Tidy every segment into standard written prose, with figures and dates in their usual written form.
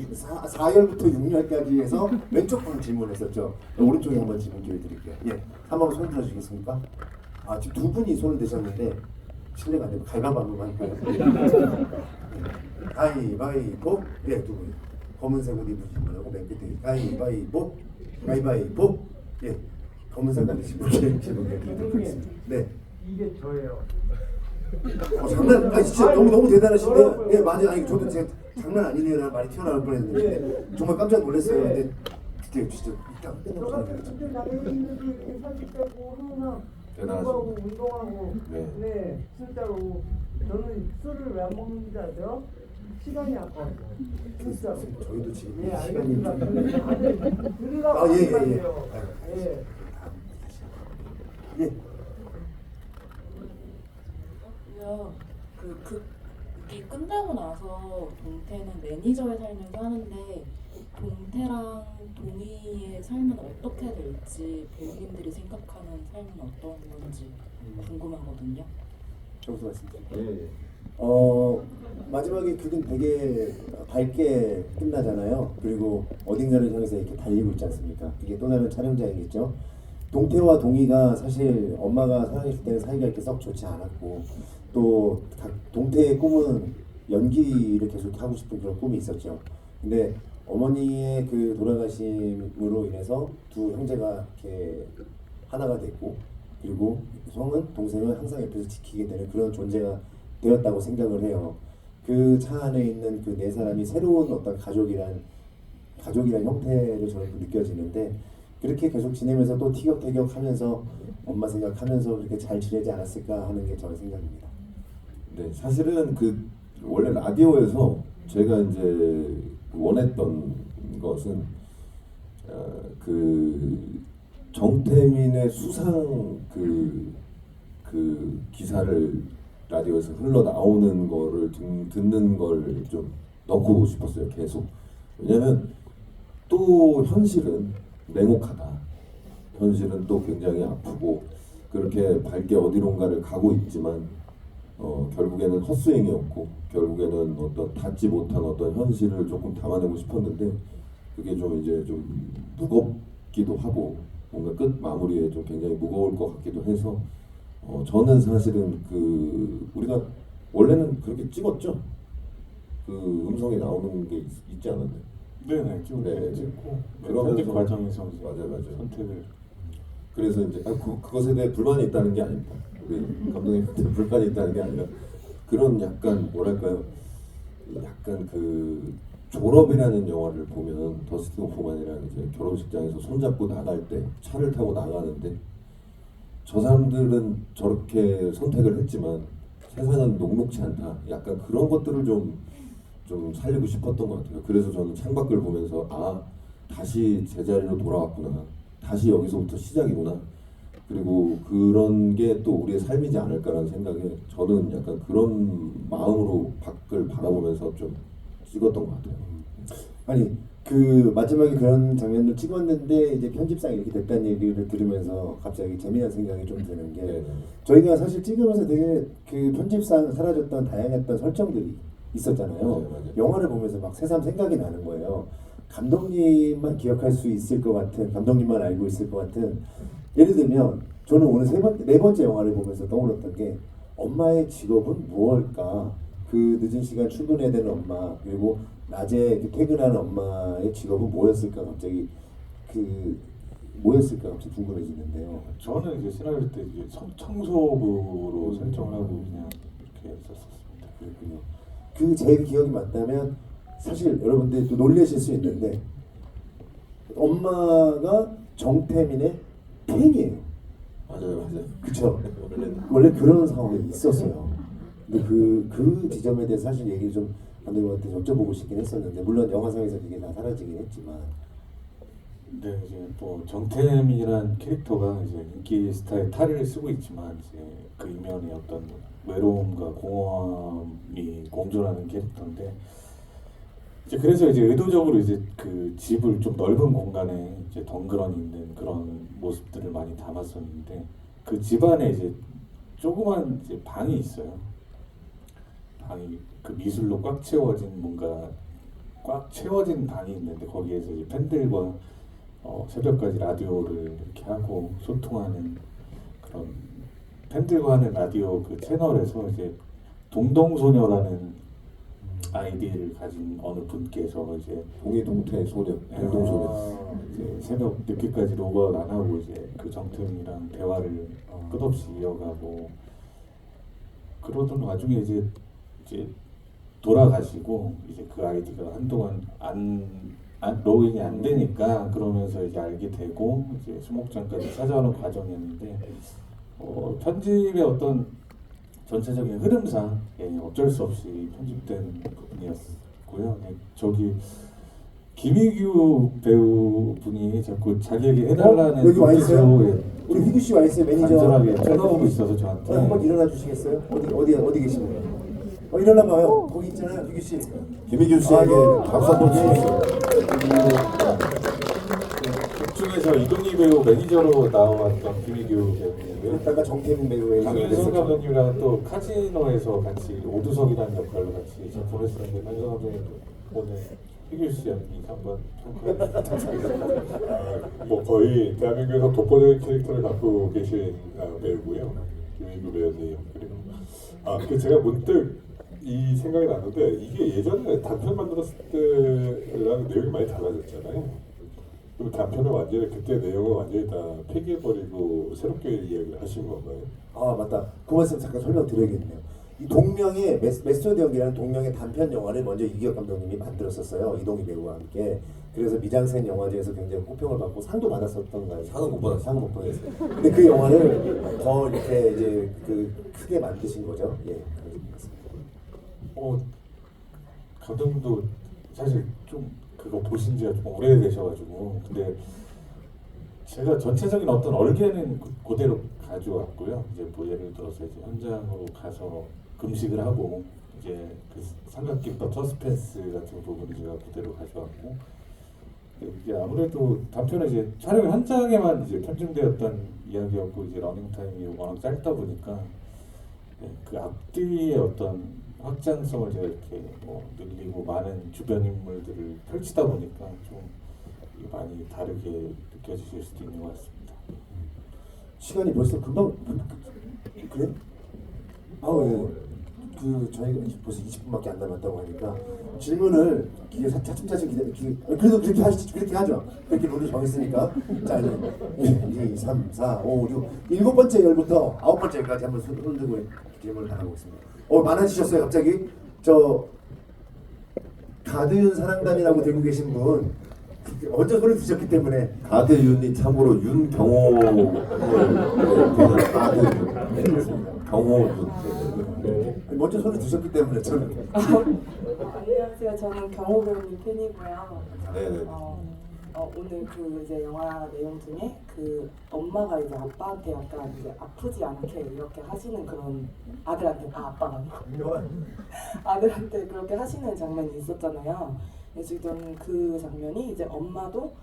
4열부터 6열까지 해서 왼쪽 분 질문했었죠. 오른쪽에 한번 질문 기회 드릴게요. 예, 한번 손 들어주시겠습니까? 아, 지금 두 분이 손을 대셨는데 실례가 안 되고 가위바위보 할까요? 가위바위보. 네, 두 분. 검은색 옷 입으신 분하고 맨 끝에 가위바위보. 가위바위보. 예, 검은색 옷 입으신 분께 질문 드리도록 하겠습니다. 네. 이게 저예요. 장난, 아니 진짜 너무 대단하신데요. 예, 맞아요. 아니 저도 제가 장난 아니네요라는 말이 튀어나올 뻔했는데 정말 깜짝 놀랐어요. 근데 진짜 일단 끝나고 근데 장애인들이 30대고 항상 대단하십니다. 공부하고 운동하고 네. 네 진짜로 저는 술을 왜 안 먹는지 아세요? 시간이 아까워서 진짜로. 저희도 지금 예 시간이 알겠습니다. 좀 들으라고 아, 예, 예, 하는 예. 거예요. 예. 예. 이 끝나고 나서 동태는 매니저의 삶을 사는데 동태랑 동희의 삶은 어떻게 될지 배우님들이 생각하는 삶은 어떤 건지 궁금하거든요. 정수 말씀드릴게요. 예. 마지막에 그건 되게 밝게 끝나잖아요. 그리고 어딘가를 향해서 이렇게 달리고 있지 않습니까? 이게 또 다른 촬영장이겠죠. 동태와 동희가 사실 엄마가 사랑했을 때는 사이가 이렇게 썩 좋지 않았고 또 동태의 꿈은 연기를 계속 하고 싶은 그런 꿈이 있었죠. 근데 어머니의 그 돌아가심으로 인해서 두 형제가 이렇게 하나가 됐고 그리고 형은 동생을 항상 옆에서 지키게 되는 그런 존재가 되었다고 생각을 해요. 그 차 안에 있는 그 네 사람이 새로운 어떤 가족이란 형태로 저는 느껴지는데 그렇게 계속 지내면서 또 티격태격하면서 엄마 생각하면서 그렇게 잘 지내지 않았을까 하는 게 저의 생각입니다. 네, 사실은 그 원래 라디오에서 제가 이제 원했던 것은 그 정태민의 수상 그 기사를 라디오에서 흘러 나오는 거를 듣는 걸 좀 넣고 싶었어요, 계속. 왜냐면 또 현실은 냉혹하다. 현실은 또 굉장히 아프고 그렇게 밝게 어디론가를 가고 있지만 결국에는 헛스윙이었고 결국에는 어떤 닿지 못한 어떤 현실을 조금 담아내고 싶었는데 그게 좀 이제 좀 무겁기도 하고 뭔가 끝 마무리에 좀 굉장히 무거울 것 같기도 해서 저는 사실은 그 우리가 원래는 그렇게 찍었죠. 그 음성이 나오는 게 있지 않았나요? 네네 네, 찍고 그러면서- 편집 과정에서 이제 맞아요. 선택을 그래서 이제 그것에 대해 불만이 있다는 게 아닙니다. 우리 감독님한테 불만이 있다는 게 아니라 그런 약간 뭐랄까요? 약간 그 졸업이라는 영화를 보면 더스틴 호프만이랑 이제 결혼식장에서 손잡고 나갈 때 차를 타고 나가는데 저 사람들은 저렇게 선택을 했지만 세상은 녹록지 않다. 약간 그런 것들을 좀 살리고 싶었던 것 같아요. 그래서 저는 창밖을 보면서 다시 제자리로 돌아왔구나. 다시 여기서부터 시작이구나. 그리고 그런 게 또 우리의 삶이지 않을까라는 생각에 저는 약간 그런 마음으로 밖을 바라보면서 좀 찍었던 것 같아요. 아니 그 마지막에 그런 장면을 찍었는데 이제 편집상 이렇게 됐다는 얘기를 들으면서 갑자기 재미난 생각이 좀 드는 게 네. 저희가 사실 찍으면서 되게 그 편집상 사라졌던 다양했던 설정들이 있었잖아요. 맞아요. 영화를 보면서 막 새삼 생각이 나는 거예요. 감독님만 기억할 수 있을 것 같은, 감독님만 알고 있을 것 같은. 예를 들면 저는 오늘 네 번째 영화를 보면서 떠올랐던 게 엄마의 직업은 무엇일까? 그 늦은 시간 출근해야 되는 엄마 그리고 낮에 이렇게 퇴근하는 엄마의 직업은 뭐였을까 갑자기 궁금해지는데요. 저는 이제 시나리오 때 이제 청소부로 설정을 하고 그냥 이렇게 썼었습니다. 그렇군요. 그 제 기억이 맞다면 사실 여러분들이 또 놀라실 수 있는데 엄마가 정태민의 팬이에요. 맞아요. 그쵸? 원래는 원래 그런 상황이 있었어요. 근데 그 지점에 대해서 사실 얘기 좀 감독님한테 여쭤보고 싶긴 했었는데 물론 영화상에서 그게 다 사라지긴 했지만 근데 이제 뭐 정태민이란 캐릭터가 이제 인기 스타의 탈을 쓰고 있지만 이제 그 이면에 어떤 외로움과 공허함이 공존하는 캐릭터인데 이제 그래서 이제 의도적으로 이제 그 집을 좀 넓은 공간에 이제 덩그러니 있는 그런 모습들을 많이 담았었는데 그 집 안에 이제 조그만 이제 방이 있어요. 방이 그 미술로 꽉 채워진 뭔가 꽉 채워진 방이 있는데 거기에서 이제 팬들과 새벽까지 라디오를 이렇게 하고 소통하는 그런 팬들과 하는 라디오 그 채널에서 이제 동동소녀라는 아이디를 가진 어느 분께서 이제 동이 동태 소녀, 동동소녀. 이제 새벽 늦게까지 로그아웃 안 하고 이제 그 정태훈이랑 대화를 끝없이 이어가고 그러던 와중에 이제 돌아가시고 이제 그 아이디가 한동안 로그인이 안 되니까 그러면서 이제 알게 되고 이제 수목장까지 찾아오는 과정이었는데 편집의 어떤 전체적인 흐름상 어쩔 수 없이 편집된 부분이었고요. 저기 김희규 배우분이 자꾸 자기 얘기 해달라는 여기 와 있어요? 뜻으로 우리 희규 씨 와 있어요, 매니저. 간절하게 쳐다보고 있어서 저한테 한번 일어나 주시겠어요? 어디 계시나요? 일어나 봐요. 거기 있잖아요, 희규 씨. 김희균 씨에게 박수 한번 주세요. 극 중에서 이동희 배우 매니저로 나왔던 김희규 배우인데요. 이따가 정태민 배우의 강윤성 감독님이랑 또 카지노에서 같이 오두석이라는 역할로 같이 작품을 했었는데 강윤성 감독님 오늘 희규 씨 연기 한번 평가해 뭐 거의 대한민국에서 독보적인 캐릭터를 갖고 계신 배우고요. 김희규 배우님. 그리고 제가 문득 이 생각이 났는데 이게 예전에 단편 만들었을 때랑 내용이 많이 달라졌잖아요. 그럼 단편을 완전히 그때 내용을 완전히 다 폐기해버리고 새롭게 이야기를 하신 건가요? 아 맞다. 그 말씀 잠깐 설명드려야겠네요. 이 동명의 메소드 연기라는 동명의 단편 영화를 먼저 이기혁 감독님이 만들었었어요. 이동희 배우와 함께. 그래서 미장센 영화제에서 굉장히 호평을 받고 상도 받았었던 거예요. 상은 못 받았어요. 상은 못 받았어요. 근데 그 영화를 더 이렇게 이제 크게 만드신 거죠. 예. 감독님도 사실 좀 그거 보신 지가 좀 오래되셔가지고 근데 제가 전체적인 어떤 얼개는 그대로 가져왔고요. 이제 뭐 예를 들어서 이제 현장으로 가서 금식을 하고 이제 그 삼각김밥 서스펜스 같은 부분을 제가 그대로 가져왔고 이게 아무래도 단편은 이제 촬영 현장에만 이제 편중되었던 이야기였고 이제 러닝 타임이 워낙 짧다 보니까 그 앞뒤의 어떤 확장성을 제가 이렇게 늘리고 많은 주변 인물들을 펼치다 보니까 좀 많이 다르게 느껴지실 수도 있는 것 같습니다. 시간이 벌써 금방 그래? 예. 저희가 벌써 20분밖에 안 남았다고 하니까 질문을 차츰차츰 그래도 그렇게 하죠. 그렇게 룰을 정했으니까 자 1, 2, 3, 4, 5, 6 일곱 번째 열부터 아홉 번째까지 한번 손 들고 질문을 나가고 있습니다. 많아지셨어요 갑자기. 가드윤 사랑단이라고 들고 계신 분 먼저 소리 드셨기 때문에 가드윤이 참고로 윤경호 경호윤. 먼저 소리 드셨기 때문에 저는 안녕하세요. 저는 경호 배우님 팬이고요. 네네. 오늘 그 이제 영화 내용 중에 그 엄마가 이제 아빠한테 약간 이제 아프지 않게 이렇게 하시는 그런 아들한테 아빠가 아니고 아들한테 그렇게 하시는 장면이 있었잖아요. 그래서 저는 그 장면이 이제 엄마도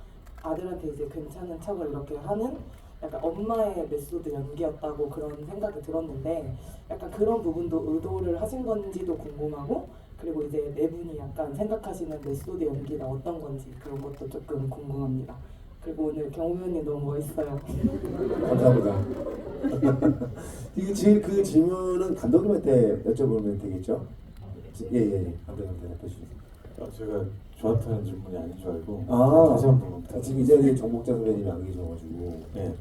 아들한테 이제 괜찮은 척을 이렇게 하는 약간 엄마의 메소드 연기였다고 그런 생각이 들었는데 약간 그런 부분도 의도를 하신 건지도 궁금하고 그리고 이제 네 분이 약간 생각하시는 메소드 연기가 어떤 건지 그런 것도 조금 궁금합니다. 그리고 오늘 경호 배우님 너무 멋있어요. 감사합니다. 그 질문은 감독님한테 여쭤보면 되겠죠? 예. 감독님 대답해 주세요. 제가 저한테 하는 질문이 아닌 줄 알고 다시 한번 지금 이 자리에 정복자 선배님이 안 계셔가지고 네.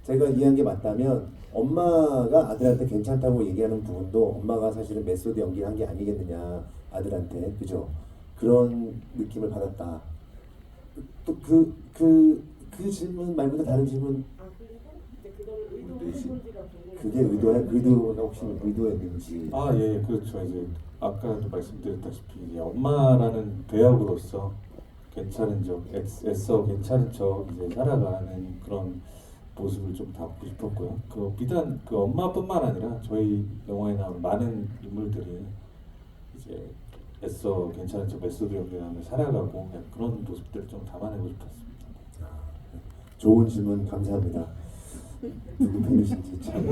제가 이해한 게 맞다면 엄마가 아들한테 괜찮다고 얘기하는 부분도 엄마가 사실은 메소드 연기를 한 게 아니겠느냐 아들한테 그죠? 그런 느낌을 받았다. 또 그 질문 말고도 다른 질문 그게 의도가 혹시 의도였는지 예, 그렇죠. 이제 아까도 말씀드렸다시피 이제 엄마라는 배역으로서 괜찮은 척, 애써 괜찮은 척 이제 살아가는 그런 모습을 좀 담고 싶었고요. 비단 그 엄마뿐만 아니라 저희 영화에 나오는 많은 인물들이 이제 애써 괜찮은 척 메소드 연기하며 살아가고 그런 모습들을 좀 담아내고 싶었습니다. 좋은 질문 감사합니다. 누구 팬이신지 참.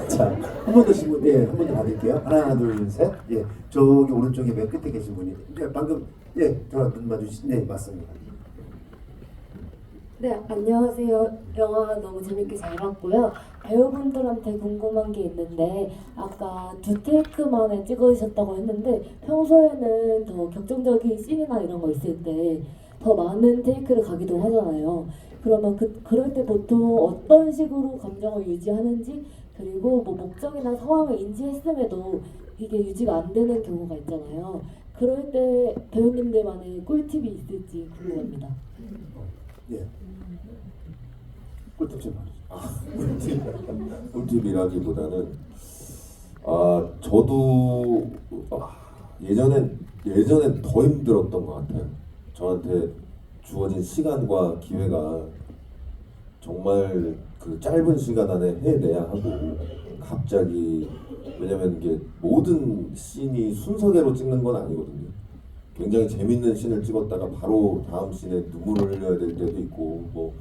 자, 한 번 더 질문, 예, 한 번 더 받을게요. 하나, 둘, 셋. 예, 저기 오른쪽에 맨 끝에 계신 분이, 예, 방금, 예, 저랑 눈 마주신, 네, 맞습니다. 네, 안녕하세요. 영화 너무 재밌게 잘 봤고요. 배우분들한테 궁금한 게 있는데 아까 2테이크만에 찍으셨다고 했는데 평소에는 더 격정적인 씬이나 이런 거 있을 때 더 많은 테이크를 가기도 하잖아요. 그러면 그럴 때 보통 어떤 식으로 감정을 유지하는지 그리고 뭐 목적이나 상황을 인지했음에도 이게 유지가 안 되는 경우가 있잖아요. 그럴 때 배우님들만의 꿀팁이 있을지 궁금합니다. 예. 꿀팁 좀 꿀팁이라기보다는 저도 예전엔 더 힘들었던 것 같아요. 저한테 주어진 시간과 기회가 정말 그 짧은 시간 안에 해내야 하고 갑자기 왜냐면 이게 모든 씬이 순서대로 찍는 건 아니거든요. 굉장히 재밌는 씬을 찍었다가 바로 다음 씬에 눈물을 흘려야 될 때도 있고 뭐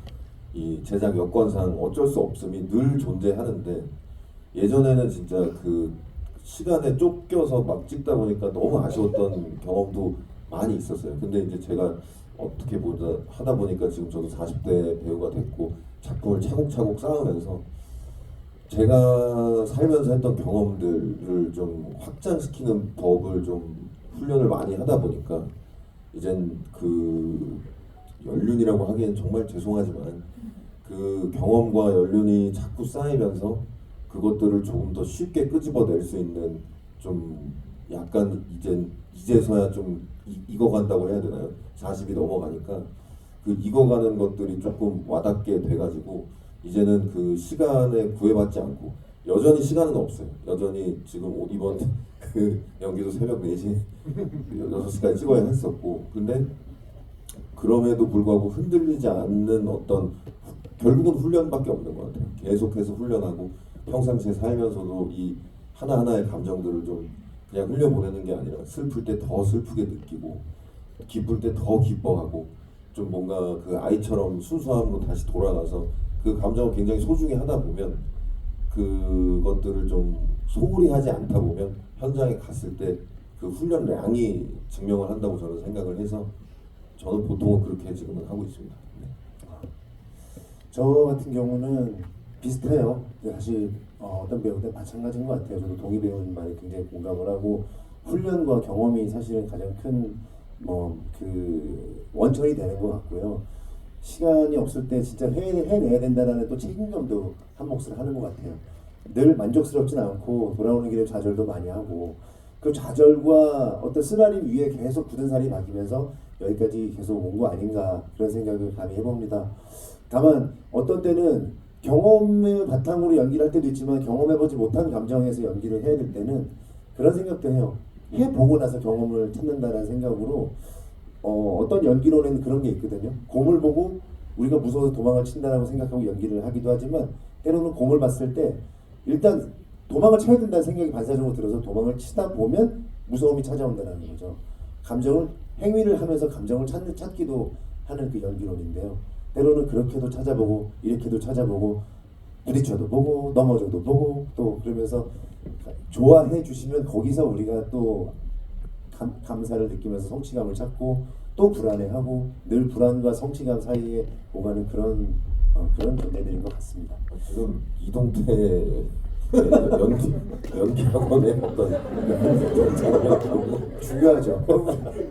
이 제작 여건상 어쩔 수 없음이 늘 존재하는데 예전에는 진짜 그 시간에 쫓겨서 막 찍다 보니까 너무 아쉬웠던 경험도 많이 있었어요. 근데 이제 제가 어떻게 하다 보니까 지금 저도 40대 배우가 됐고 작품을 차곡차곡 쌓으면서 제가 살면서 했던 경험들을 좀 확장시키는 법을 좀 훈련을 많이 하다 보니까 이젠 그 연륜이라고 하기엔 정말 죄송하지만 그 경험과 연륜이 자꾸 쌓이면서 그것들을 조금 더 쉽게 끄집어낼 수 있는 좀 약간 이제서야 좀 익어간다고 해야 되나요? 40이 넘어가니까 그 익어가는 것들이 조금 와닿게 돼가지고 이제는 그 시간에 구애받지 않고 여전히 시간은 없어요. 여전히 지금 이번 그 연기도 새벽 4시, 6시까지 찍어야 했었고 근데 그럼에도 불구하고 흔들리지 않는 어떤 결국은 훈련밖에 없는 것 같아요. 계속해서 훈련하고 평상시에 살면서도 이 하나하나의 감정들을 좀 그냥 흘려보내는 게 아니라 슬플 때 더 슬프게 느끼고 기쁠 때 더 기뻐하고 좀 뭔가 그 아이처럼 순수함으로 다시 돌아가서 그 감정을 굉장히 소중히 하다 보면 그것들을 좀 소홀히 하지 않다 보면 현장에 갔을 때 그 훈련량이 증명을 한다고 저는 생각을 해서 저는 보통은 그렇게 지금은 하고 있습니다. 네. 저 같은 경우는 비슷해요. 사실 어떤 배우들 마찬가지인 것 같아요. 저도 동희 배우님 말에 굉장히 공감을 하고 훈련과 경험이 사실은 가장 큰 그 원천이 되는 것 같고요. 시간이 없을 때 진짜 해내야 된다라는 또 책임감도 한 몫을 하는 것 같아요. 늘 만족스럽진 않고 돌아오는 길에 좌절도 많이 하고 그 좌절과 어떤 쓰라림 위에 계속 굳은 살이 박이면서 여기까지 계속 온 거 아닌가 그런 생각을 감히 해봅니다. 다만 어떤 때는 경험을 바탕으로 연기를 할 때도 있지만 경험해보지 못한 감정에서 연기를 해야 될 때는 그런 생각도 해요. 해보고 나서 경험을 찾는다는 생각으로 어떤 연기로는 그런 게 있거든요. 곰을 보고 우리가 무서워서 도망을 친다라고 생각하고 연기를 하기도 하지만 때로는 곰을 봤을 때 일단 도망을 쳐야 된다는 생각이 반사적으로 들어서 도망을 치다 보면 무서움이 찾아온다는 거죠. 감정을 행위를 하면서 감정을 찾기도 하는 그 연기론인데요. 때로는 그렇게도 찾아보고 이렇게도 찾아보고 부딪혀도 보고 넘어져도 보고 또 그러면서 좋아해 주시면 거기서 우리가 또 감사를 느끼면서 성취감을 찾고 또 불안해하고 늘 불안과 성취감 사이에 오가는 그런 존재들인 것 같습니다. 지금 이동태 연기 학원의 어떤 중요하죠.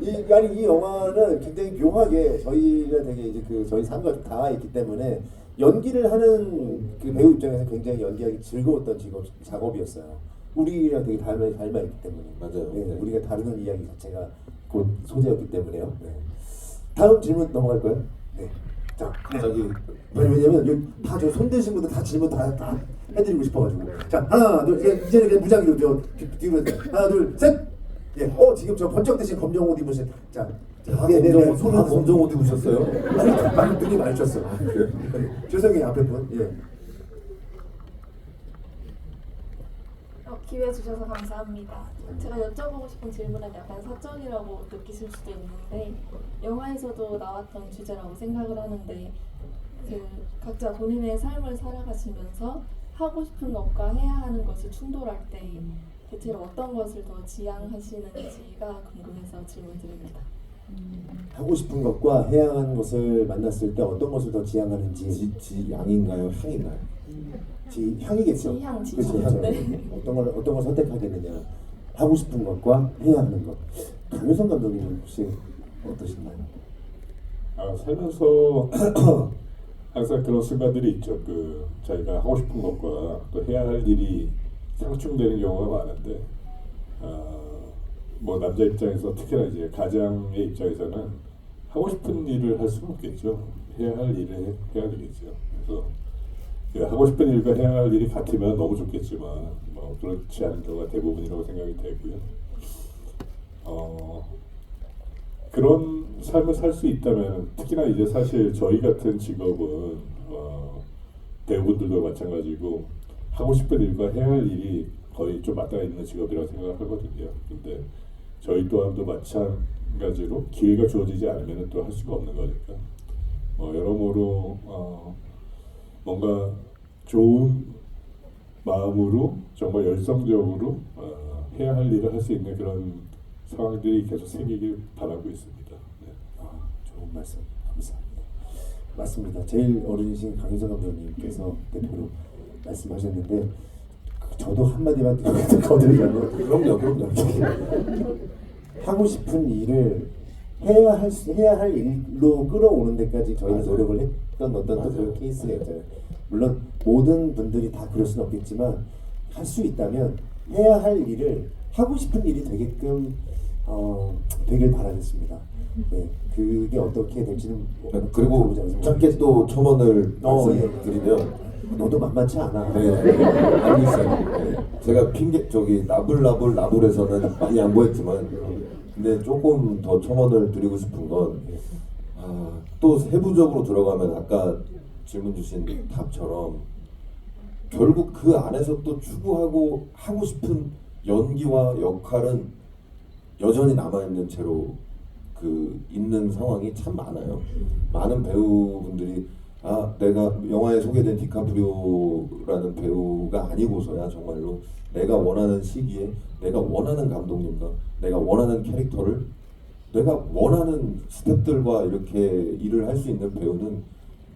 이 영화는 굉장히 묘하게 저희가 되게 이제 그 저희 삶과 좀 닿아 있기 때문에 연기를 하는 그 배우 입장에서 굉장히 연기하기 즐거웠던 작업이었어요. 우리랑 되게 닮아 있기 때문에. 맞아요. 네, 네. 우리가 다루는 이야기 자체가 곧 소재였기 때문에요. 네. 다음 질문 넘어갈까요? 네. 자, 갑자기 왜냐면 다 저 손대신 분들 다 질문 다 해드리고 싶어가지고. 자, 하나, 둘, 이제는 그냥 무작위로 뒤로 하나, 둘, 셋. 예, 지금 저 번쩍 대신 검정 옷 입으신. 자, 검정 옷 입으셨어요? 많이 눈이 많이 쳤어. 죄송해요 앞에 분. 예. 기회 주셔서 감사합니다. 제가 여쭤보고 싶은 질문은 약간 사적이라고 느끼실 수도 있는데 영화에서도 나왔던 주제라고 생각을 하는데 그 각자 본인의 삶을 살아가시면서 하고 싶은 것과 해야 하는 것이 충돌할 때 대체로 어떤 것을 더 지향하시는지가 궁금해서 질문드립니다. 하고 싶은 것과 해야 하는 것을 만났을 때 어떤 것을 더 지향하는지. 지양인가요? 향인가요? 향이겠죠. 지향, 그렇죠. 지향. 네. 어떤 걸 선택하겠느냐. 하고 싶은 것과 해야 하는 것. 강효성 감독님 혹시 어떠신가요? 살면서 항상 그런 순간들이 있죠. 그 자기가 하고 싶은 것과 또 해야 할 일이 상충되는 경우가 많은데, 뭐 남자 입장에서 특히나 이제 가장의 입장에서는 하고 싶은 일을 할 수는 없겠죠. 해야 할 일을 해야 되겠죠. 그래서 그 하고 싶은 일과 해야 할 일이 같으면 너무 좋겠지만 뭐 그렇지 않은 경우가 대부분이라고 생각이 되고요. 그런 삶을 살 수 있다면, 특히나 이제 사실 저희 같은 직업은 배우분들도 마찬가지고 하고 싶은 일과 해야 할 일이 거의 좀 맞닿아 있는 직업이라고 생각을 하거든요. 근데 저희 또한도 마찬가지로 기회가 주어지지 않으면 또 할 수가 없는 거니까 여러모로 뭔가 좋은 마음으로 정말 열성적으로 해야 할 일을 할 수 있는 그런 상황들이 계속 생기길 바라고 있습니다. 네. 좋은 말씀 감사합니다. 맞습니다. 제일 어른이신 강효성 감독님께서 대표로 말씀하셨는데 저도 한마디만 거들자면 그럼요. 하고 싶은 일을 해야 할 일로 끌어오는 데까지 저희는 노력을 했던 어떤 또 그런 케이스가 있잖아요. 물론 모든 분들이 다 그럴 수는 없겠지만 할 수 있다면 해야 할 일을 하고 싶은 일이 되게끔 되길 바라겠습니다. 네, 그게 어떻게 될지는 그리고 짧게 또 첨언을 예. 말씀드리면 너도 만만치 않아. 네, 알고 있어요. 네. 제가 나불에서는 많이 양보했지만, 근데 조금 더 첨언을 드리고 싶은 건, 또 세부적으로 들어가면 아까 질문 주신 답처럼 결국 그 안에서 또 추구하고 하고 싶은 연기와 역할은 여전히 남아있는 채로 있는 상황이 참 많아요. 많은 배우분들이 내가 영화에 소개된 디카프리오라는 배우가 아니고서야 정말로 내가 원하는 시기에 내가 원하는 감독님과 내가 원하는 캐릭터를 내가 원하는 스태프들과 이렇게 일을 할 수 있는 배우는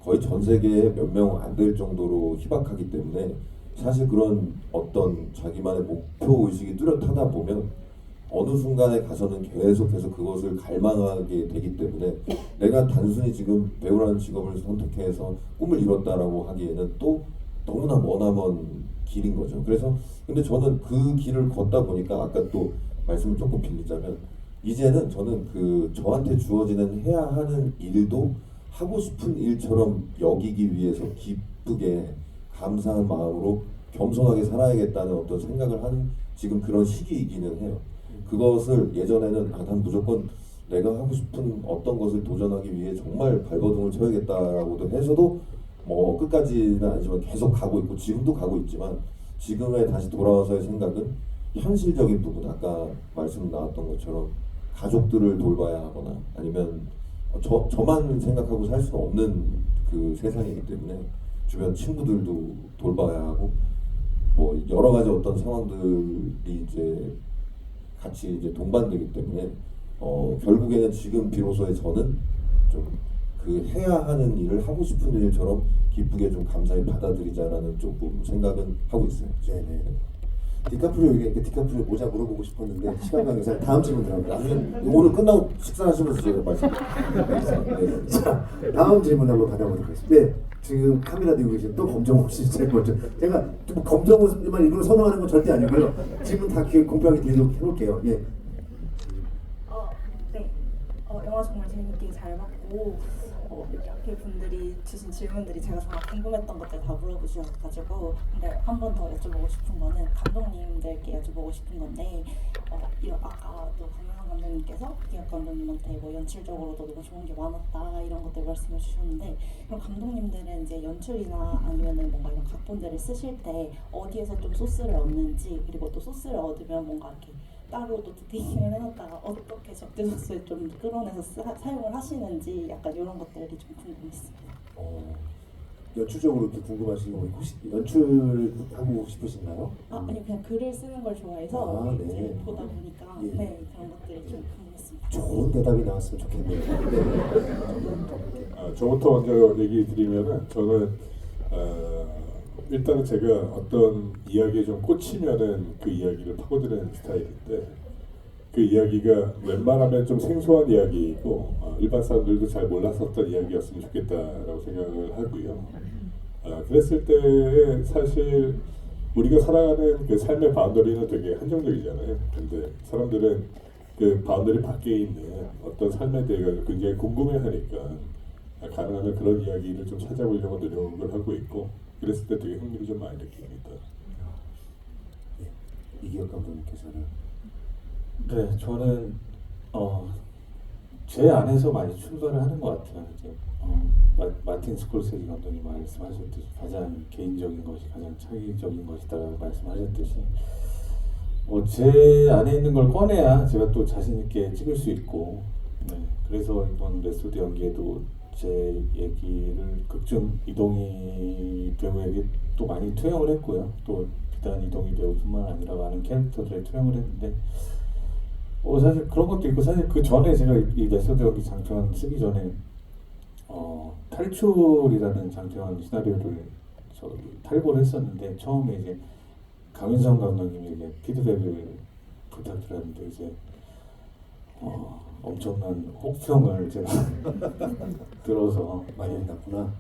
거의 전 세계에 몇 명 안 될 정도로 희박하기 때문에 사실 그런 어떤 자기만의 목표 의식이 뚜렷하다 보면 어느 순간에 가서는 계속해서 그것을 갈망하게 되기 때문에 내가 단순히 지금 배우라는 직업을 선택해서 꿈을 이뤘다라고 하기에는 또 너무나 머나먼 길인 거죠. 그래서 근데 저는 그 길을 걷다 보니까 아까 또 말씀을 조금 빌리자면 이제는 저는 저한테 주어지는 해야 하는 일도 하고 싶은 일처럼 여기기 위해서 기쁘게 감사한 마음으로 겸손하게 살아야겠다는 어떤 생각을 하는 지금 그런 시기이기는 해요. 그것을 예전에는 난 무조건 내가 하고 싶은 어떤 것을 도전하기 위해 정말 발버둥을 쳐야겠다라고도 해서도 뭐 끝까지는 아니지만 계속 가고 있고 지금도 가고 있지만 지금에 다시 돌아와서의 생각은 현실적인 부분, 아까 말씀 나왔던 것처럼 가족들을 돌봐야 하거나 아니면 저만 생각하고 살 수는 없는 그 세상이기 때문에 주변 친구들도 돌봐야 하고 뭐 여러 가지 어떤 상황들이 이제 같이 이제 동반되기 때문에 결국에는 지금 비로소의 저는 좀 해야 하는 일을 하고 싶은 일처럼 기쁘게 좀 감사히 받아들이자라는 조금 생각은 하고 있어요. 네네. 디카프리오 얘기하니까 디카프리오 모자 물어보고 싶었는데 시간 관계상 다음 질문 들어갑니다. 나중에 오늘 끝나고 식사하시면서 제가 말씀드릴게요. 네. 자, 다음 질문 한번 받아보도록 하겠습니다. 네, 지금 카메라 들고 계신 또 검정호 씨 제일 먼저. 제가 좀 검정호만 일부러 선호하는 건 절대 아니고요. 질문 다 공평하게 계속 해볼게요. 예. 네. 영화 정말 재밌게 잘 봤고 이렇게 분들이 주신 질문들이 제가 정말 궁금했던 것들 다 물어보셔가지고 근데 한 번 더 여쭤보고 싶은 거는 감독님들께 여쭤보고 싶은 건데 아까 또 강명환 감독님께서 기혁 감독님한테 뭐 연출적으로도 너무 좋은 게 많았다 이런 것들 말씀해 주셨는데 그럼 감독님들은 이제 연출이나 아니면은 뭔가 이런 각본들을 쓰실 때 어디에서 좀 소스를 얻는지 그리고 또 소스를 얻으면 뭔가 이렇게 따로 또 디테일을 해놨다가 어떻게 적재적소에 좀 끌어내서 사용을 하시는지 약간 이런 것들이 좀 궁금했습니다. 연출적으로 이렇게 궁금하신 거 혹시 연출하고 싶으신가요? 아니 그냥 글을 쓰는 걸 좋아해서 아, 네. 이제 보다 보니까 예. 네 그런 것들이 좀 궁금했습니다. 좋은 대답이 나왔으면 좋겠네요. 저부터 먼저 얘기 드리면은 저는 일단은 제가 어떤 이야기에 좀 꽂히면은 그 이야기를 파고드는 스타일인데 그 이야기가 웬만하면 좀 생소한 이야기이고 일반 사람들도 잘 몰랐었던 이야기였으면 좋겠다라고 생각을 하고요. 그랬을 때 사실 우리가 살아가는 그 삶의 바운더리는 되게 한정적이잖아요. 근데 사람들은 그 바운더리 밖에 있는 어떤 삶에 대해 굉장히 궁금해하니까 가능하면 그런 이야기를 좀 찾아보려고 노력을 하고 있고 그랬을 때 되게 흥미를 좀 많이 느낍니다. 이기혁 감독님께서는 네, 저는 제 안에서 많이 출발을 하는 것 같아요. 이제 마틴 스콜세지 감독이 말씀하셨듯이 가장 개인적인 것이 가장 창의적인 것이다라고 말씀하셨듯이 제 안에 있는 걸 꺼내야 제가 또 자신 있게 찍을 수 있고 그래서 이번 레소드 연기에도 제 얘기를 극중 이동희 배우에게 또 많이 투영을 했고요. 또 비단 이동희 배우뿐만 아니라 많은 캐릭터들에 투영을 했는데 사실 그런 것도 있고 사실 그 전에 제가 이 레소드 연기 장편 쓰기 전에 탈출이라는 장편 시나리오를 탈고를 했었는데 처음에 이제 강윤성 감독님에게 피드백을 부탁드렸는데 이제 엄청난 혹평을 제가 들어서 많이 났구나.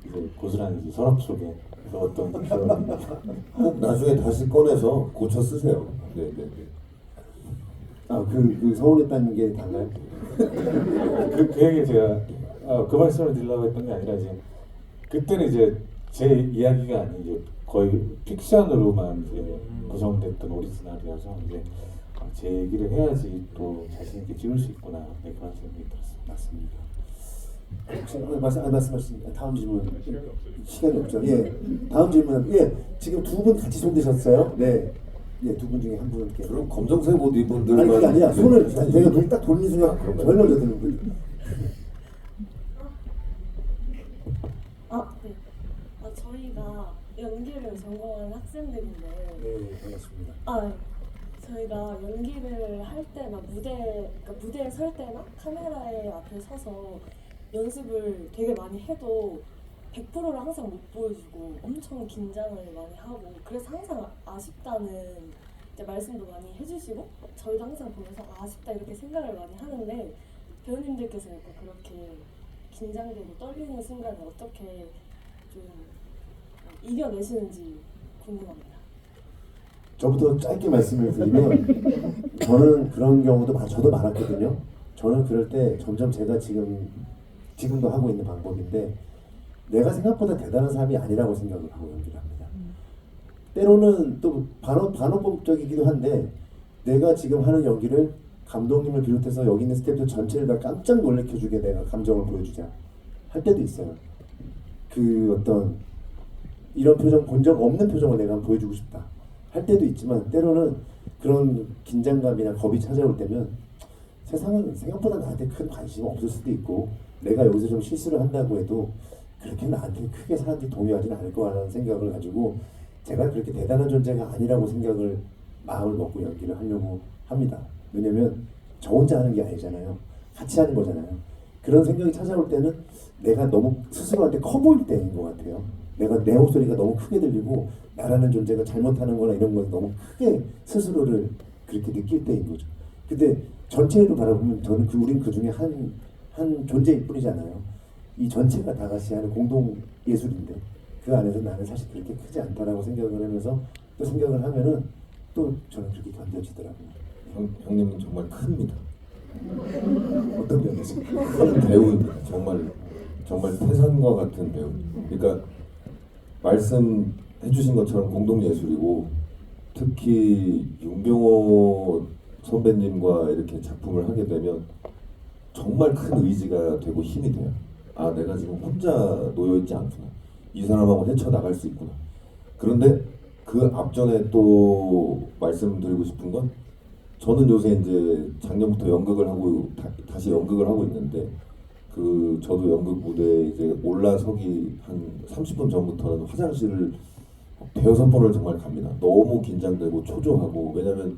이제 고스란히 이제 서랍 속에 넣었던 기억이 꼭 나중에 다시 꺼내서 고쳐 쓰세요. 네네네. 그 서운했다는 게 달라요? 그 얘기 제가 그 말씀을 드리려고 했던 게 아니라 이제 그때는 이제 제 이야기가 아닌 이제 거의 픽션으로만 이제 구성됐던 오리지널이라서 이제 제 얘기를 해야지 또 자신 있게 찍을 수 있구나 그런 생각이 들었습니다. 맞습니다. 혹시 말씀하신 다음 질문 시간이 없죠. 예, 다음 질문 지금 두 분 같이 손드셨어요? 네. 두 분 중에 한 분께. 그럼 검정색 옷 입은 분들만 아니 그게 아니라 손을 제가 눈 딱 돌리는 순간 제일 먼저 드는 분. 네. 저희가 연기를 전공하는 학생들인데. 네, 반갑습니다. 저희가 연기를 할 때나 무대에 설 때나 카메라에 앞에 서서 연습을 되게 많이 해도 100%를 항상 못 보여주고 엄청 긴장을 많이 하고 그래서 항상 아쉽다는 이제 말씀도 많이 해주시고 저희도 항상 보면서 아쉽다 이렇게 생각을 많이 하는데 배우님들께서 약간 그렇게 긴장되고 떨리는 순간을 어떻게 좀 이겨내시는지 궁금합니다. 저부터 짧게 말씀을 드리면 저는 그런 경우도 저도 많았거든요. 저는 그럴 때 점점 제가 지금도 하고 있는 방법인데 내가 생각보다 대단한 사람이 아니라고 생각을 하고 연기를 합니다. 때로는 또 반어법적이기도 한데 내가 지금 하는 연기를 감독님을 비롯해서 여기 있는 스태프들 전체를 다 깜짝 놀래켜주게 내가 감정을 보여주자 할 때도 있어요. 그 어떤 이런 표정 본 적 없는 표정을 내가 보여주고 싶다 할 때도 있지만 때로는 그런 긴장감이나 겁이 찾아올 때면 세상은 생각보다 나한테 큰 관심이 없을 수도 있고 내가 여기서 좀 실수를 한다고 해도 그렇게 나한테 크게 사람들이 동요하지는 않을 거라는 생각을 가지고 제가 그렇게 대단한 존재가 아니라고 마음을 먹고 연기를 하려고 합니다. 왜냐면 저 혼자 하는 게 아니잖아요. 같이 하는 거잖아요. 그런 생각이 찾아올 때는 내가 너무 스스로한테 커 보일 때인 것 같아요. 내 목소리가 너무 크게 들리고 나라는 존재가 잘못하는 거나 이런 걸 너무 크게 스스로를 그렇게 느낄 때인 거죠. 근데 전체를 바라보면 저는 우린 그 중에 한 존재일 뿐이잖아요. 이 전체가 다 같이 하는 공동 예술인데 그 안에서 나는 사실 그렇게 크지 않다라고 생각을 하면서 또 생각을 하면은 또 저는 그렇게 견뎌지더라고요. 형님은 정말 큽니다. 어떤 면에서? 큰 배우입니다. 정말 태산과 같은 배우. 그러니까 말씀해주신 것처럼 공동 예술이고 특히 윤병호 선배님과 이렇게 작품을 하게 되면 정말 큰 의지가 되고 힘이 돼요. 내가 지금 혼자 놓여있지 않구나. 이 사람하고 헤쳐나갈 수 있구나. 그런데 그 앞전에 또 말씀드리고 싶은 건 저는 요새 이제 작년부터 연극을 하고 다시 연극을 하고 있는데 저도 연극 무대에 이제 올라서기 한 30분 전부터는 화장실을 대여섯 번을 정말 갑니다. 너무 긴장되고 초조하고, 왜냐면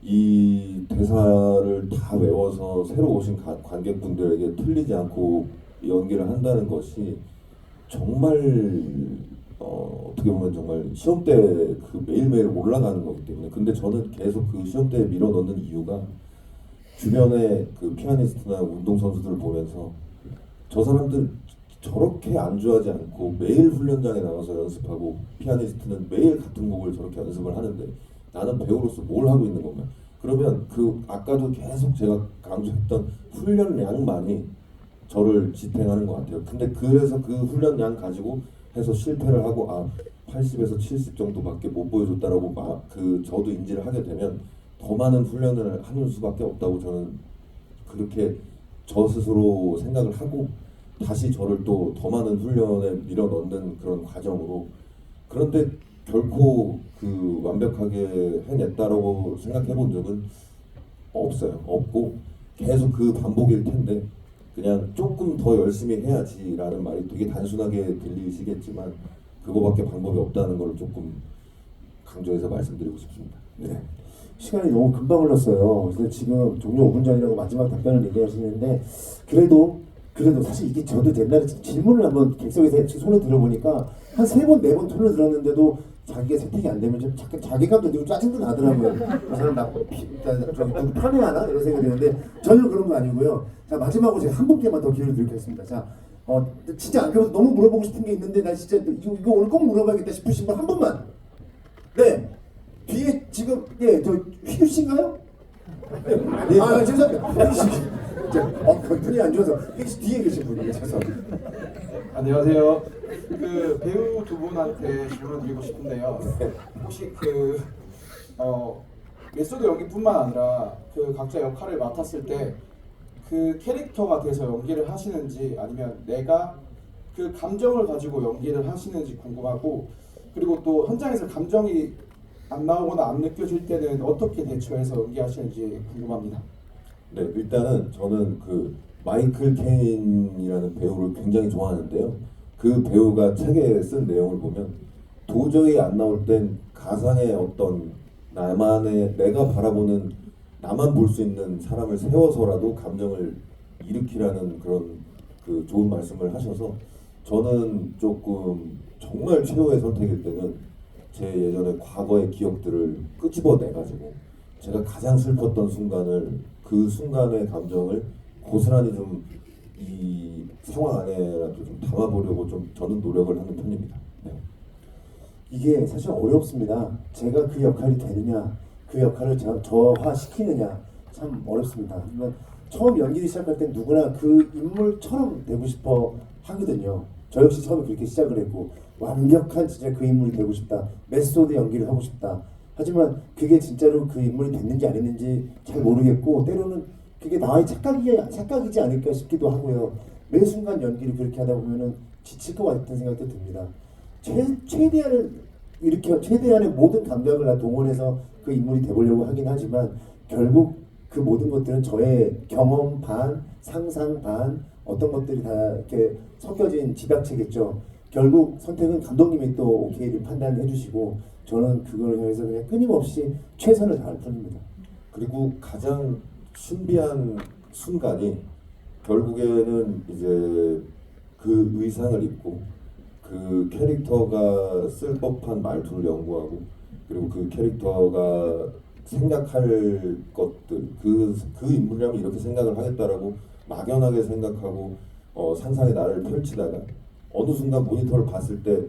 이 대사를 다 외워서 새로 오신 관객분들에게 틀리지 않고 연기를 한다는 것이 정말 어떻게 보면 정말 시험대 그 매일매일 올라가는 거기 때문에. 근데 저는 계속 그 시험대에 밀어넣는 이유가 주변에 그 피아니스트나 운동선수들을 보면서 저 사람들 저렇게 안주하지 않고 매일 훈련장에 나가서 연습하고, 피아니스트는 매일 같은 곡을 저렇게 연습을 하는데 나는 배우로서 뭘 하고 있는 건가? 그러면 그 아까도 계속 제가 강조했던 훈련량만이 저를 지탱하는 것 같아요. 근데 그래서 그 훈련량 가지고 해서 실패를 하고 80에서 70 정도밖에 못 보여줬다라고 저도 인지를 하게 되면 더 많은 훈련을 하는 수밖에 없다고 저는 그렇게 저 스스로 생각을 하고, 다시 저를 또 더 많은 훈련에 밀어넣는 그런 과정으로. 그런데 결코 그 완벽하게 해냈다라고 생각해 본 적은 없어요. 없고 계속 그 반복일 텐데, 그냥 조금 더 열심히 해야지라는 말이 되게 단순하게 들리시겠지만 그거밖에 방법이 없다는 걸 조금 강조해서 말씀드리고 싶습니다. 네. 시간이 너무 금방 흘렀어요. 그래서 지금 종료 5분 전이라고 마지막 답변을 얘기하시는데, 그래도 사실 이게 저도 옛날에 질문을 한번 객석에서 손을 들어보니까 한 3번, 4번 손을 들었는데도 자기가 세팅이 안 되면 좀 잠깐 자괴감도 들고 짜증도 나더라고요. 그 사람 누구 편애하나? 이런 생각이 드는데 전혀 그런 거 아니고요. 자, 마지막으로 제가 한 분께만 더 기회를 드리겠습니다. 자, 진짜 안 그래도 너무 물어보고 싶은 게 있는데 나 진짜 이거 오늘 꼭 물어봐야겠다 싶으신 분 한 분만. 네. 뒤에 지금 저 휘규 씨인가요? 네. 죄송합니다. 휘규 씨. 분이 안 좋아서 휘규 씨 뒤에 계신 분이에요. 죄송합니다. 안녕하세요. 그 배우 두 분한테 질문을 드리고 싶은데요. 혹시 메소드 연기뿐만 아니라 그 각자 역할을 맡았을 때 그 캐릭터가 돼서 연기를 하시는지, 아니면 내가 그 감정을 가지고 연기를 하시는지 궁금하고, 그리고 또 현장에서 감정이 안 나오거나 안 느껴질 때는 어떻게 대처해서 연기하시는지 궁금합니다. 네, 일단은 저는 그 마이클 케인이라는 배우를 굉장히 좋아하는데요. 그 배우가 책에 쓴 내용을 보면 도저히 안 나올 땐 가상의 어떤 내가 바라보는, 나만 볼 수 있는 사람을 세워서라도 감정을 일으키라는 그런 그 좋은 말씀을 하셔서, 저는 조금 정말 최후의 선택일 때는 제 예전에 과거의 기억들을 끄집어내가지고 제가 가장 슬펐던 순간을, 그 순간의 감정을 고스란히 좀 이 상황 안에라도 좀 담아보려고 좀 저는 노력을 하는 편입니다. 네. 이게 사실 어렵습니다. 제가 그 역할이 되느냐, 그 역할을 저화시키느냐 참 어렵습니다. 하지만 처음 연기를 시작할 땐 누구나 그 인물처럼 되고 싶어 하거든요. 저 역시 처음에 그렇게 시작을 했고, 완벽한 진짜 그 인물이 되고 싶다, 메소드 연기를 하고 싶다. 하지만 그게 진짜로 그 인물이 됐는지 안 됐는지 잘 모르겠고, 때로는 그게 나의 착각이지 않을까 싶기도 하고요. 매 순간 연기를 그렇게 하다 보면은 지칠 것 같은 생각도 듭니다. 최대한의 모든 감각을 다 동원해서 그 인물이 돼보려고 하긴 하지만, 결국 그 모든 것들은 저의 경험 반, 상상 반, 어떤 것들이 다 이렇게 섞여진 집약체겠죠. 결국 선택은 감독님이 또 오케이를 판단해 주시고, 저는 그걸 향해서 그냥 끊임없이 최선을 다할 뿐입니다. 그리고 가장 신비한 순간이 결국에는 이제 그 의상을 입고 그 캐릭터가 쓸 법한 말투를 연구하고, 그리고 그 캐릭터가 생각할 것들, 그 인물이라면 이렇게 생각을 하겠다라고 막연하게 생각하고 상상의 나를 펼치다가 어느 순간 모니터를 봤을 때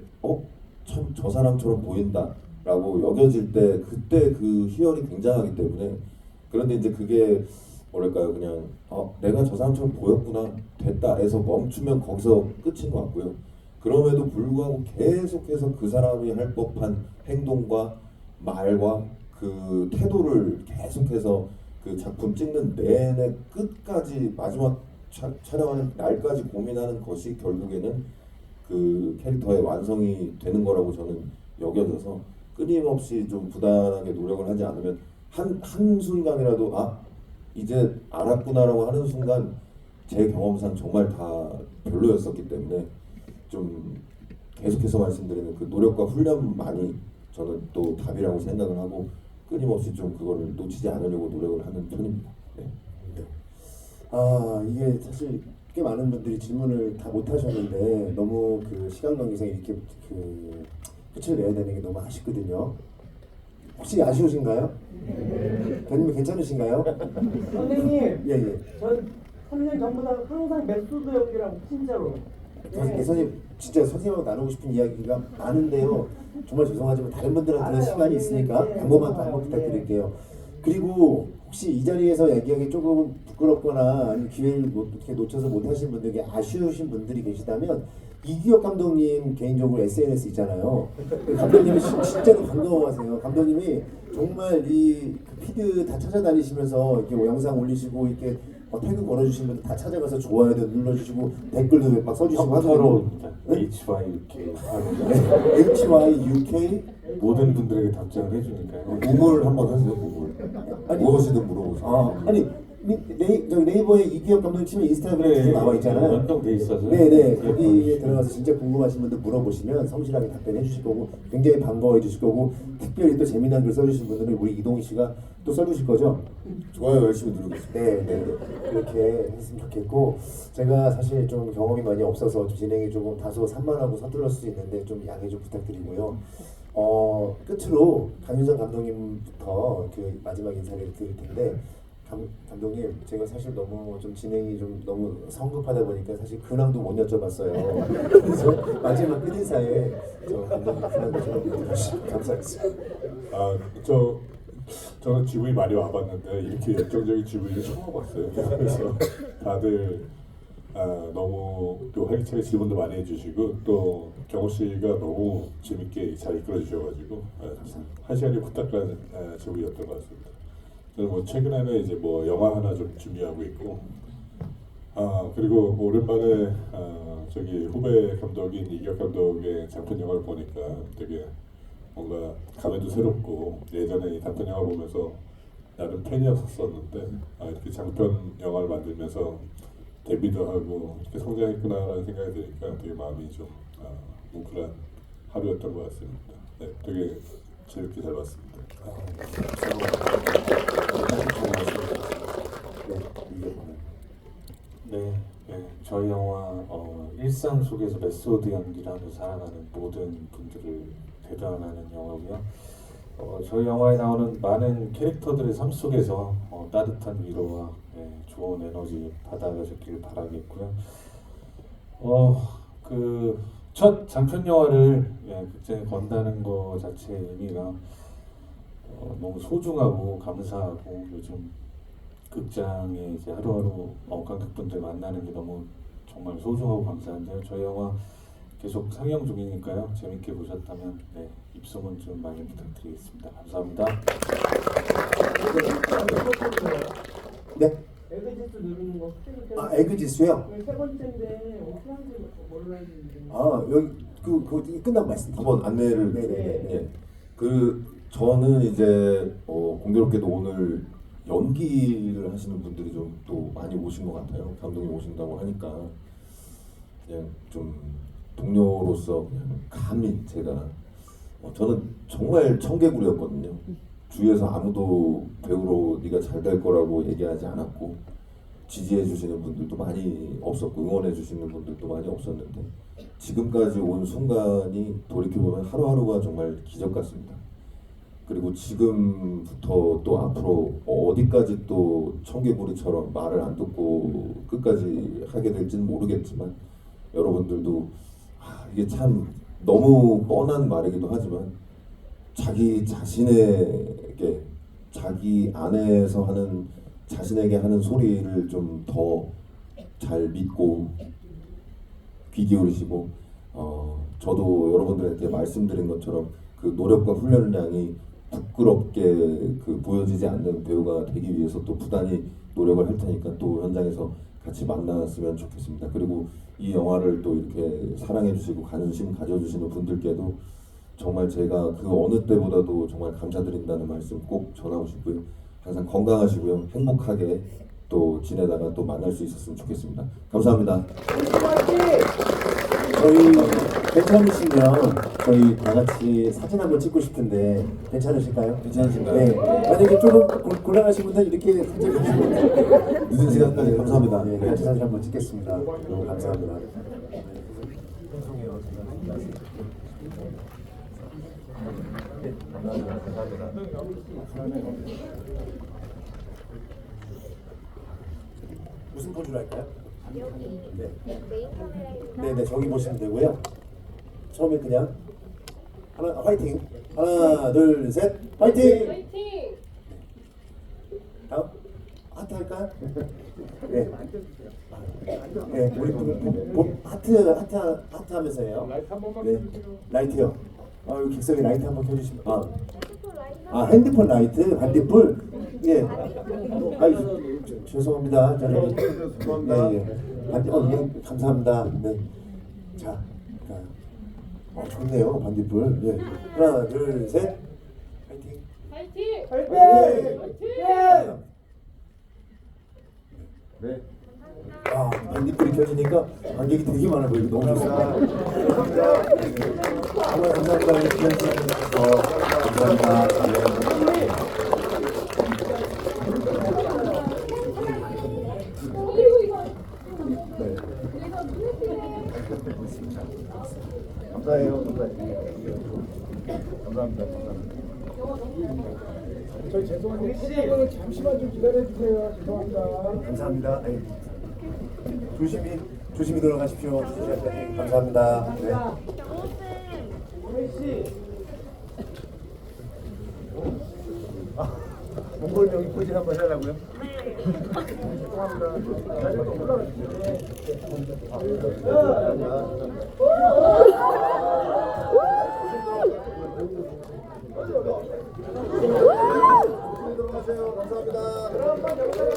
참 저 사람처럼 보인다라고 여겨질 때, 그때 그 희열이 굉장하기 때문에. 그런데 이제 그게 뭐랄까요, 그냥 내가 저 사람처럼 보였구나, 됐다에서 멈추면 거기서 끝인 것 같고요. 그럼에도 불구하고 계속해서 그 사람이 할 법한 행동과 말과 그 태도를 계속해서 그 작품 찍는 내내 끝까지 마지막 촬영하는 날까지 고민하는 것이 결국에는 그 캐릭터의 완성이 되는 거라고 저는 여겨져서, 끊임없이 좀 부단하게 노력을 하지 않으면 한순간이라도 이제 알았구나라고 하는 순간 제 경험상 정말 다 별로였었기 때문에 좀 계속해서 말씀드리는 그 노력과 훈련만이 저는 또 답이라고 생각을 하고 끊임없이 좀 그거를 놓치지 않으려고 노력을 하는 편입니다. 네. 아 이게 사실 꽤 많은 분들이 질문을 다 못 하셨는데 너무 그 시간 관계상 이렇게 그 끝을 내야 되는 게 너무 아쉽거든요. 혹시 아쉬우신가요? 대표님 괜찮으신가요? 선생님, 예예. 전 3년 전보다 항상 메소드 연기라고 진짜로. 선생님 진짜 선생님하고 나누고 싶은 이야기가 많은데요. 정말 죄송하지만 다른 분들한테는 알아요. 시간이 있으니까 네, 네. 양보만 또 한번 부탁드릴게요. 그리고 혹시 이 자리에서 얘기하기 조금 부끄럽거나 아니면 기회를 이렇게 놓쳐서 못 하신 분들에게 아쉬우신 분들이 계시다면 이기혁 감독님 개인적으로 SNS 있잖아요. 감독님이 진짜로 반가워하세요. 감독님이 정말 이그 피드 다 찾아다니시면서 이렇게 영상 올리시고 이렇게 태그 걸어주신 분들 다 찾아가서 좋아요도 눌러주시고 댓글도 막 써주시고 하거든요. 혁터로입니다. 네? HYUK HYUK 모든 분들에게 답장을 해주니까요. 우물 한번 하세요. 우물. 아니, 무엇이든 물어보세요. 아니 저기 네이버에 이기혁 감독님 치면 인스타그램에 계속 나와 있잖아요. 연동돼 있어서. 네네 거기에 들어가서 진짜 궁금하신 분들 물어보시면 성실하게 답변해 주실 거고 굉장히 반가워해 주실 거고 특별히 또 재미난 글 써주신 분들은 우리 이동희 씨가 또 써주실 거죠? 좋아요 열심히 누르겠습니다. 네. 그렇게 했으면 좋겠고 제가 사실 좀 경험이 많이 없어서 좀 진행이 조금 다소 산만하고 서툴렀을 수 있는데 좀 양해 좀 부탁드리고요. 끝으로 강윤성 감독님부터 그 마지막 인사를 드릴 텐데 감독님 제가 사실 너무 좀 진행이 좀 너무 성급하다 보니까 사실 근황도 못 여쭤봤어요. 그래서 마지막 끝인사에 저 감독님 근황도 좀 여쭤주시면 감사하겠습니다. 저는 지구이 많이 와봤는데 이렇게 열정적인 지구이를 처음 와봤어요. 그래서 다들 너무 또 활기차게 질문도 많이 해주시고 또 경호 씨가 너무 재밌게 잘 이끌어 주셔가지고 한 시간이 후딱 가는 지구이였던 것 같습니다. 저는 뭐 최근에는 이제 뭐 영화 하나 좀 준비하고 있고 그리고 뭐 오랜만에 저기 후배 감독인 이기혁 감독의 장편 영화를 보니까 되게 뭔가 감회도 새롭고 예전에 이 단편 영화 보면서 나름 팬이었었는데 이렇게 장편 영화를 만들면서 데뷔도 하고 이렇게 성장했구나라는 생각이 드니까 되게 마음이 좀 뭉클한 하루였던 것 같습니다. 네, 되게 재밌게 잘 봤습니다. 네, 저희 영화 일상 속에서 메소드 연기를 하며 살아가는 모든 분들을 대변하는 영화고요. 저희 영화에 나오는 많은 캐릭터들의 삶 속에서 따뜻한 위로와 좋은 에너지 받아가셨길 바라겠고요. 그 첫 장편 영화를 극장에 건다는 거 자체의 의미가 너무 소중하고 감사하고 요즘 극장에 이제 하루하루 관객분들 만나는 게 너무 정말 소중하고 감사한데요. 저희 영화 계속 상영 중이니까요. 재밌게 보셨다면 입소문 좀 많이 부탁드리겠습니다. 감사합니다. 네. 에그지수 누르는 거. 에그지수요? 세 번째인데 어떻게 하는지 몰라야 되는데. 여기 그거 끝나고 말씀. 한번 안내를. 네네네. 저는 이제 공교롭게도 오늘 연기를 하시는 분들이 좀 또 많이 오신 것 같아요. 감독님 오신다고 하니까 그냥 좀 동료로서 그냥 감히 제가 저는 정말 청개구리였거든요. 주위에서 아무도 배우로 네가 잘 될 거라고 얘기하지 않았고 지지해 주시는 분들도 많이 없었고 응원해 주시는 분들도 많이 없었는데 지금까지 온 순간이 돌이켜보면 하루하루가 정말 기적 같습니다. 그리고 지금부터 또 앞으로 어디까지 또 청개구리처럼 말을 안 듣고 끝까지 하게 될지는 모르겠지만 여러분들도 이게 참 너무 뻔한 말이기도 하지만 자기 자신에게 자기 안에서 하는 자신에게 하는 소리를 좀 더 잘 믿고 귀 기울이시고 저도 여러분들한테 말씀드린 것처럼 그 노력과 훈련량이 부끄럽게 그 보여지지 않는 배우가 되기 위해서 또 부단히 노력을 할 테니까 또 현장에서 같이 만났으면 좋겠습니다. 그리고 이 영화를 또 이렇게 사랑해 주시고 관심 가져주시는 분들께도 정말 제가 그 어느 때보다도 정말 감사드린다는 말씀 꼭 전하고 싶고요. 항상 건강하시고요. 행복하게 또 지내다가 또 만날 수 있었으면 좋겠습니다. 감사합니다. 저희 괜찮으시면 저희 다 같이 사진 한번 찍고 싶은데 괜찮으실까요? 괜찮으신가요? 네. 만약에 조금 곤란하신 분들 이렇게 사진 보시면 늦은 시간까지 감사합니다. 네, 같이 사진 한번 찍겠습니다. 너무 감사합니다. 무슨 포즈로 할까요? 네, 저기 보시면 되고요. 처음에 그냥 화이팅. 하나, 둘, 셋, 화이팅. 화이팅! 다음 하트 할까요? 네. 네, 우리 하트 하면서 해요. 네, 라이트요. 여기 객석에 라이트 한번 켜주시면. 핸드폰 라이트 반딧불. 예. 죄송합니다. 예. 감사합니다. 네. 자, 좋네요 반딧불. 예. 하나, 둘, 셋. 화이팅. 화이팅! 네. 반딧불이 켜지니까 관객이 되게 많아 보이고 너무 좋습니다. 정말 감사합니다. 감사해요. 감사합니다. 저희 죄송한데 시간을 잠시만 좀 기다려 주세요. 죄송합니다. 감사합니다. 네. 조심히 돌아가십시오. 네, 감사합니다. 네. 몽골 명이 포즈 한번 해달라고요? 감사합니다.